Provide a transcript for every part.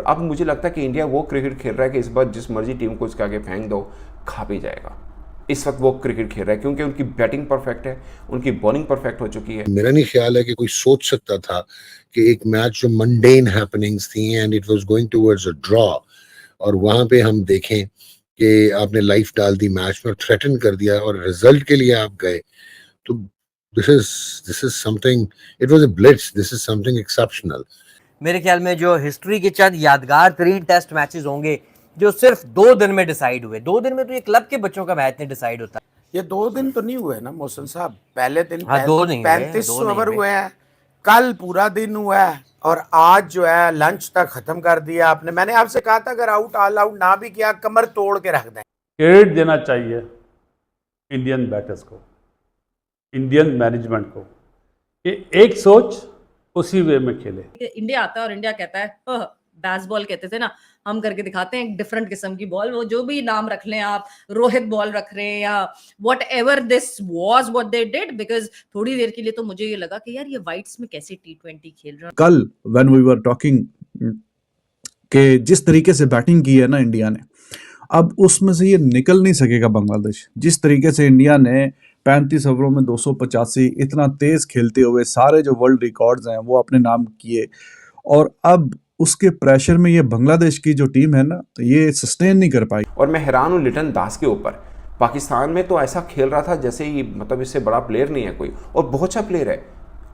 अब मुझे लगता है कि इंडिया वो क्रिकेट खेल रहा है कि इस बार जिस मर्जी टीम को उसके आगे फेंक दो खा भी जाएगा। इस वक्त वो क्रिकेट खेल रहा है क्योंकि उनकी बैटिंग परफेक्ट है, उनकी बॉलिंग परफेक्ट हो चुकी है। मेरा नहीं ख्याल है कि कोई सोच सकता था कि एक मैच जो मंडेन हैपनिंग्स थी and it was going towards a draw, और वहां पे हम देखें कि आपने लाइफ डाल दी मैच में, थ्रेटन कर दिया और रिजल्ट के लिए आप गए, तो this is something, it was a blitz, this is something exceptional. मेरे ख्याल में जो हिस्ट्री के चंद यादगार तरीन टेस्ट मैचेस होंगे जो सिर्फ 2 दिन में डिसाइड हुए। 2 दिन में तो ये क्लब के बच्चों का मैच नहीं डिसाइड होता। ये 2 दिन तो नहीं हुए ना मोहसिन साहब, पहले दिन हाँ, 2 नहीं हुए, 35 2 नहीं ओवर हुए। हुए हैं, कल पूरा दिन हुआ है और आज जो है लंच तक खत्म कर दिया आपने। मैंने आपसे कहा था अगर आउट ऑल आउट ना भी किया कमर तोड़ के रख दें। क्रेडिट देना चाहिए इंडियन बैटर्स को, इंडियन मैनेजमेंट को, कि एक सोच उसी वे में खेले। इंडिया आता है और इंडिया कहता है बैस बॉल कहते थे ना, हम करके दिखाते हैं एक डिफरेंट किस्म की बॉल। वो जो भी नाम रख लें आप, रोहित बॉल रख रहे हैं या what ever this was what they did, because थोड़ी देर के लिए तो मुझे ये लगा कि यार ये वाइट्स में कैसे T20 खेल रहे हैं। कल व्हेन वी वर टॉकिंग कि जिस तरीके से बैटिंग की है ना इंडिया ने, अब उसमें से ये निकल नहीं सकेगा बांग्लादेश। जिस तरीके से इंडिया ने 35 ओवरों में 285 इतना तेज खेलते हुए सारे जो वर्ल्ड रिकॉर्ड्स हैं वो अपने नाम किए, और अब उसके प्रेशर में ये बांग्लादेश की जो टीम है ना ये सस्टेन नहीं कर पाई। और मैं हैरान हूँ लिटन दास के ऊपर। पाकिस्तान में तो ऐसा खेल रहा था जैसे ही मतलब इससे बड़ा प्लेयर नहीं है कोई, और बहुत अच्छा प्लेयर है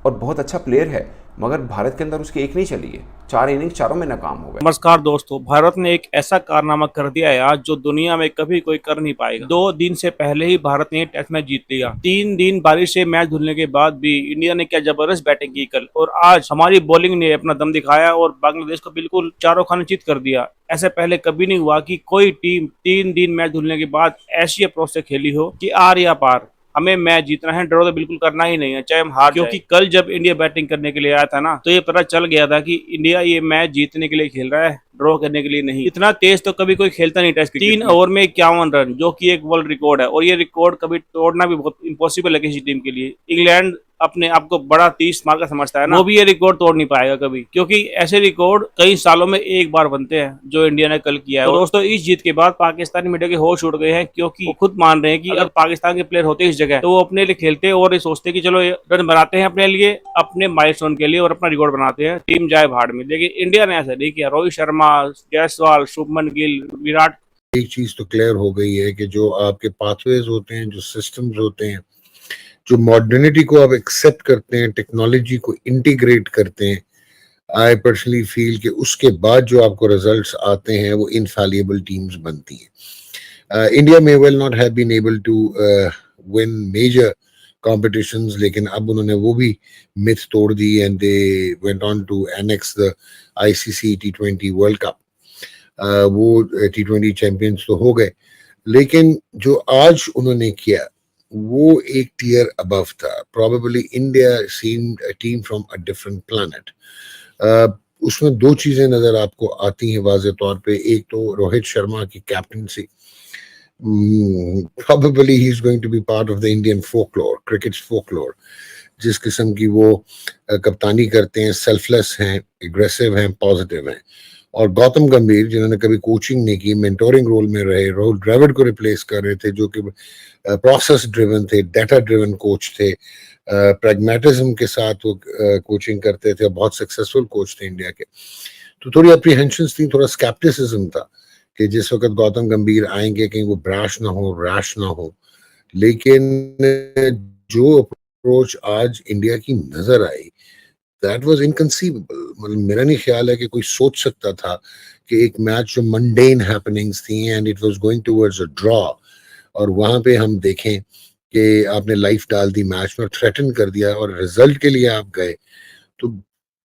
और बहुत अच्छा प्लेयर है, मगर भारत के अंदर उसकी एक नहीं चली है। 4 इनिंग चारों में नाकाम हो गए। नमस्कार दोस्तों, भारत ने एक ऐसा कारनामा कर दिया है आज जो दुनिया में कभी कोई कर नहीं पाएगा। 2 दिन से पहले ही भारत ने टेस्ट मैच जीत लिया। 3 दिन बारिश से मैच धुलने के बाद भी इंडिया ने क्या जबरदस्त बैटिंग की कल, और आज हमारी बॉलिंग ने अपना दम दिखाया और बांग्लादेश को बिल्कुल चारों खाने चित कर दिया। ऐसे पहले कभी नहीं हुआ कि कोई टीम 3 दिन मैच धुलने के बाद ऐसी अप्रोच से खेली हो कि आर या पार, हमें मैच जीतना है, ड्रॉ तो बिल्कुल करना ही नहीं है चाहे हम हार। क्योंकि कल जब इंडिया बैटिंग करने के लिए आया था ना, तो ये पता चल गया था कि इंडिया ये मैच जीतने के लिए खेल रहा है, ड्रॉ करने के लिए नहीं। इतना तेज तो कभी कोई खेलता नहीं टेस्ट। 3 ओवर में 51 रन, जो कि एक वर्ल्ड रिकॉर्ड है, और ये रिकॉर्ड कभी तोड़ना भी बहुत इम्पॉसिबल है किसी टीम के लिए। इंग्लैंड अपने आप को बड़ा 30 मार का समझता है ना, वो भी ये रिकॉर्ड तोड़ नहीं पाएगा कभी, क्योंकि ऐसे रिकॉर्ड कई सालों में एक बार बनते हैं जो इंडिया ने कल किया है। तो दोस्तों, इस जीत के बाद पाकिस्तानी मीडिया के होश उड़ गए हैं, क्योंकि वो खुद मान रहे हैं कि अगर पाकिस्तान के प्लेयर होते इस जगह तो वो अपने लिए खेलते और ये सोचते कि चलो रन बनाते हैं अपने लिए, अपने माइलस्टोन के लिए, और अपना रिकॉर्ड बनाते हैं, टीम जाए भाड़ में। लेकिन इंडिया ने ऐसा नहीं किया। रोहित शर्मा, जायसवाल, शुभमन गिल, विराट। एक चीज तो क्लियर हो गई है कि जो आपके पाथवेज होते हैं, जो सिस्टम्स होते हैं, जो मॉडर्निटी को आप एक्सेप्ट करते हैं, टेक्नोलॉजी को इंटीग्रेट करते हैं, आई पर्सनली फील कि उसके बाद जो आपको रिजल्ट्स आते हैं वो इनफैलिएबल टीम्स बनती हैं। इंडिया में we'll not have been able to win major competitions, लेकिन अब उन्होंने वो भी मिथ तोड़ दी and they went on to annex the ICC T20 world cup. वो T20 चैंपियंस तो हो गए, लेकिन जो आज उन्होंने किया वो एक टियर अबव था। Probably India seemed a team from a different planet. उसमें 2 चीजें नजर आपको आती हैं वाज़े तौर पे। एक तो रोहित शर्मा की कैप्टनसी, प्रोबेबली ही is going to be part of the Indian folklore, cricket folklore. जिस किस्म की वो कप्तानी करते हैं, सेल्फलेस हैं, एग्रेसिव हैं, पॉजिटिव हैं। और गौतम गंभीर जिन्होंने कभी कोचिंग नहीं की, मेंटोरिंग रोल में रहे, राहुल द्रविड़ को रिप्लेस कर रहे थे, जो कि प्रोसेस ड्रिवन थे, डेटा ड्रिवन कोच थे, प्रैग्मेटिज्म के साथ वो कोचिंग करते थे, बहुत सक्सेसफुल कोच थे इंडिया के। तो थोड़ी अप्रीहेंशंस थी, थोड़ा स्केप्टिसिज्म था कि जिस वक्त गौतम गंभीर आएंगे कहीं वो ब्राश ना हो, रैश ना हो। लेकिन जो अप्रोच आज इंडिया की नजर आई, दैट वाज इनकंसीवेबल। मतलब मेरा नहीं ख्याल है कि कोई सोच सकता था कि एक मैच जो मंडेन हैपनिंग्स थी and it was going towards a draw, और वहां पे हम देखें कि आपने लाइफ डाल दी मैच में, थ्रेटन कर दिया और रिजल्ट के लिए आप गए, तो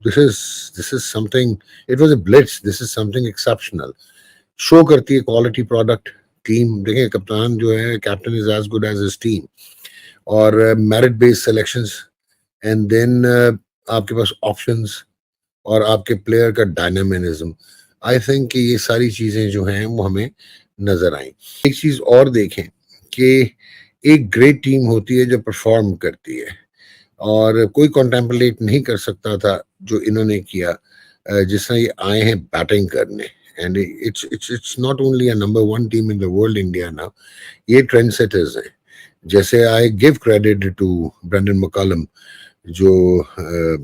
this is something, it was a blitz, this is something exceptional. Show करती है क्वालिटी प्रोडक्ट टीम। देखें, कप्तान जो है, captain is as good as his team, और merit based selections, and then आपके पास ऑप्शंस और आपके प्लेयर का डायनामिज्म। आई थिंक कि ये सारी चीजें जो हैं वो हमें नजर आई। एक चीज और देखें कि एक ग्रेट टीम होती है जो परफॉर्म करती है, और कोई कॉन्टेम्पलेट नहीं कर सकता था जो इन्होंने किया जिस तरह ये आए हैं बैटिंग करने, and it's not only a number 1 team in the world India now, ये ट्रेंड सेटर्स हैं। जैसे I give credit to Brendon McCullum, जो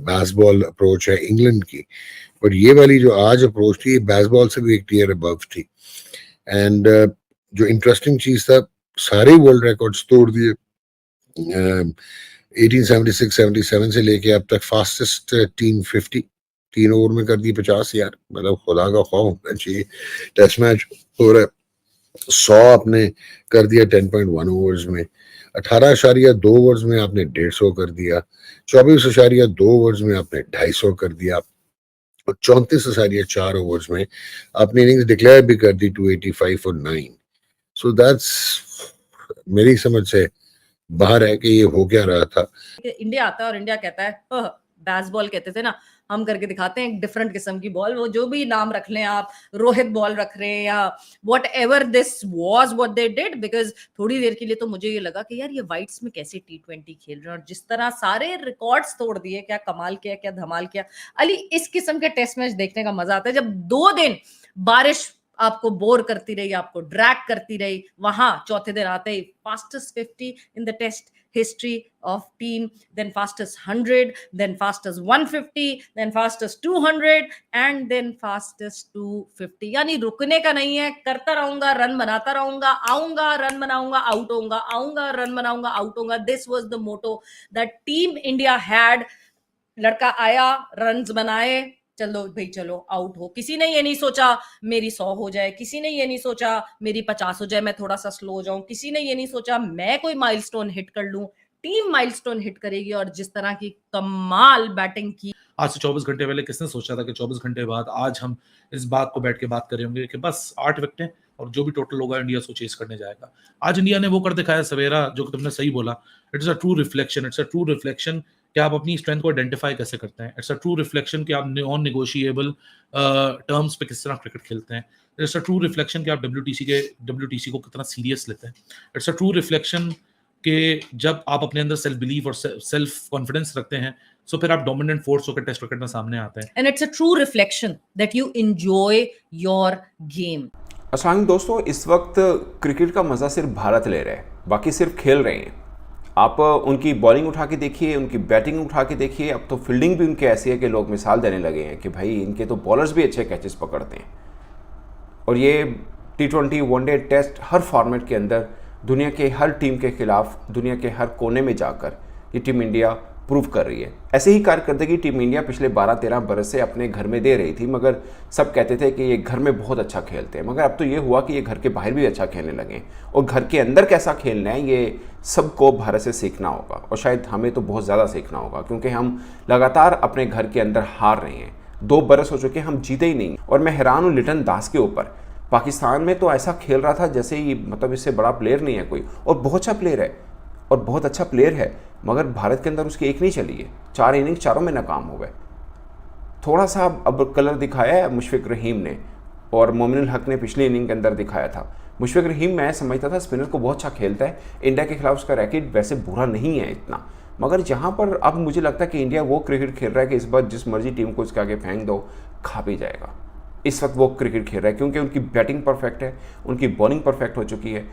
बेसबॉल अप्रोच है इंग्लैंड की, बट ये वाली जो आज अप्रोच थी, ये बेसबॉल से भी एक टियर अबव थी। एंड जो इंटरेस्टिंग चीज था, सारे वर्ल्ड रिकॉर्ड्स तोड़ दिए। 1876-77 से लेके अब तक फास्टेस्ट टीम 50 3 ओवर में कर दी 50 यार, मतलब खुदा का खौफ होना चाहिए। टेस्ट मैच हो रहा है, 100 आपने कर दिया 10.1 ओवर्स में, 18.2 ओवर्स में आपने 150 कर दिया, 24.2 ओवर्स में आपने 250 कर दिया, और 34.4 ओवर्स में आपने इनिंग्स डिक्लेयर भी कर दी 285 और 9। सो दैट्स मेरी समझ से बाहर है कि ये हो क्या रहा था। इंडिया आता है और इंडिया कहता है बेसबॉल कहते थे ना, हम करके दिखाते हैं एक डिफरेंट किस्म की बॉल, वो जो भी नाम रख लें आप, रोहित बॉल रख रहे हैं या what ever this was what they did, because थोड़ी देर के लिए तो मुझे ये लगा कि यार ये वाइट्स में कैसे T20 खेल रहे हैं, और जिस तरह सारे रिकॉर्ड्स तोड़ दिए, क्या कमाल किया, क्या धमाल किया। अली, इस किस्म के टेस्ट मैच देखने का मजा आता है जब 2 दिन बारिश आपको बोर करती रही, आपको ड्रैग करती रही, वहां चौथे दिन आते ही fastest 50 in the test history of team, then fastest 100, then fastest 150, then fastest 200 and then fastest 250। यानी रुकने का नहीं है, करता रहूंगा, रन बनाता रहूंगा, आऊंगा रन बनाऊंगा, आउट होऊंगा, आऊंगा रन बनाऊंगा, आउट होऊंगा। This was the motto that team India had। लड़का आया, रन्स बनाए, चलो भाई चलो आउट हो। किसी ने ये नहीं सोचा मेरी 100 हो जाए, किसी ने ये नहीं सोचा मेरी 50 हो जाए, मैं थोड़ा सा स्लो हो जाऊं, किसी ने ये नहीं सोचा मैं कोई माइलस्टोन हिट कर लूं। टीम माइलस्टोन हिट करेगी, और जिस तरह की कमाल बैटिंग की। आज से 24 घंटे पहले किसने सोचा था कि 24 घंटे बाद आज हम इस बात को बैठ के बात कर रहे होंगे कि बस 8 विकेटें और जो भी टोटल होगा इंडिया उसको चेस करने जाएगा। आज इंडिया ने वो कर दिखाया सवेरा, जो तुमने सही बोला। It's a true reflection, it's a true reflection कि आप अपनी स्ट्रेंथ को आइडेंटिफाई कैसे करते हैं। इट्स अ ट्रू रिफ्लेक्शन कि आप नॉन नेगोशिएबल टर्म्स पे किस तरह क्रिकेट खेलते हैं। इट्स अ ट्रू रिफ्लेक्शन कि आप WTC को कितना सीरियस लेते हैं। इट्स अ ट्रू रिफ्लेक्शन कि जब आप अपने अंदर सेल्फ बिलीफ और सेल्फ कॉन्फिडेंस रखते हैं, सो फिर आप डोमिनेंट फोर्स होकर टेस्ट क्रिकेट में सामने आते हैं। And it's a true reflection that you enjoy your game. अस्सलाम दोस्तों, इस वक्त क्रिकेट का मज़ा सिर्फ भारत ले रहा है, बाकी सिर्फ खेल रहे हैं। आप उनकी बॉलिंग उठा के देखिए, उनकी बैटिंग उठा के देखिए, अब तो फील्डिंग भी उनकी ऐसी है कि लोग मिसाल देने लगे हैं कि भाई इनके तो बॉलर्स भी अच्छे कैचेस पकड़ते हैं। और ये T20 वनडे टेस्ट हर फॉर्मेट के अंदर दुनिया के हर टीम के खिलाफ, दुनिया के हर कोने में जाकर ये टीम इंडिया प्रूव कर रही है। ऐसे ही कारकर्दगी टीम इंडिया पिछले 12-13 बरस से अपने घर में दे रही थी, मगर सब कहते थे कि ये घर में बहुत अच्छा खेलते हैं। मगर अब तो ये हुआ कि ये घर के बाहर भी अच्छा खेलने लगे, और घर के अंदर कैसा खेलना है ये सबको भारत से सीखना होगा, और शायद हमें तो बहुत ज़्यादा सीखना होगा, क्योंकि हम लगातार अपने घर के अंदर हार रहे हैं। 2 बरस हो चुके हम जीते ही नहीं। और मैं हैरान हूँ लिटन दास के ऊपर। पाकिस्तान में तो ऐसा खेल रहा था जैसे ही मतलब इससे बड़ा प्लेयर नहीं है कोई, और बहुत अच्छा प्लेयर है, और बहुत अच्छा प्लेयर है, मगर भारत के अंदर उसकी एक नहीं चली है। 4 इनिंग्स चारों में नाकाम हो गए। थोड़ा सा अब कलर दिखाया है मुशफिक रहीम ने, और मोमिनुल हक ने पिछली इनिंग के अंदर दिखाया था। मुशफिक रहीम मैं समझता था स्पिनर को बहुत अच्छा खेलता है, इंडिया के खिलाफ उसका रैकेट वैसे बुरा नहीं है इतना, मगर जहाँ पर अब मुझे लगता है कि इंडिया वो क्रिकेट खेल रहा है कि इस बार जिस मर्जी टीम को इसके आगे फेंक दो खा भी जाएगा। इस वक्त वो क्रिकेट खेल रहा है क्योंकि उनकी बैटिंग परफेक्ट है, उनकी बॉलिंग परफेक्ट हो चुकी है।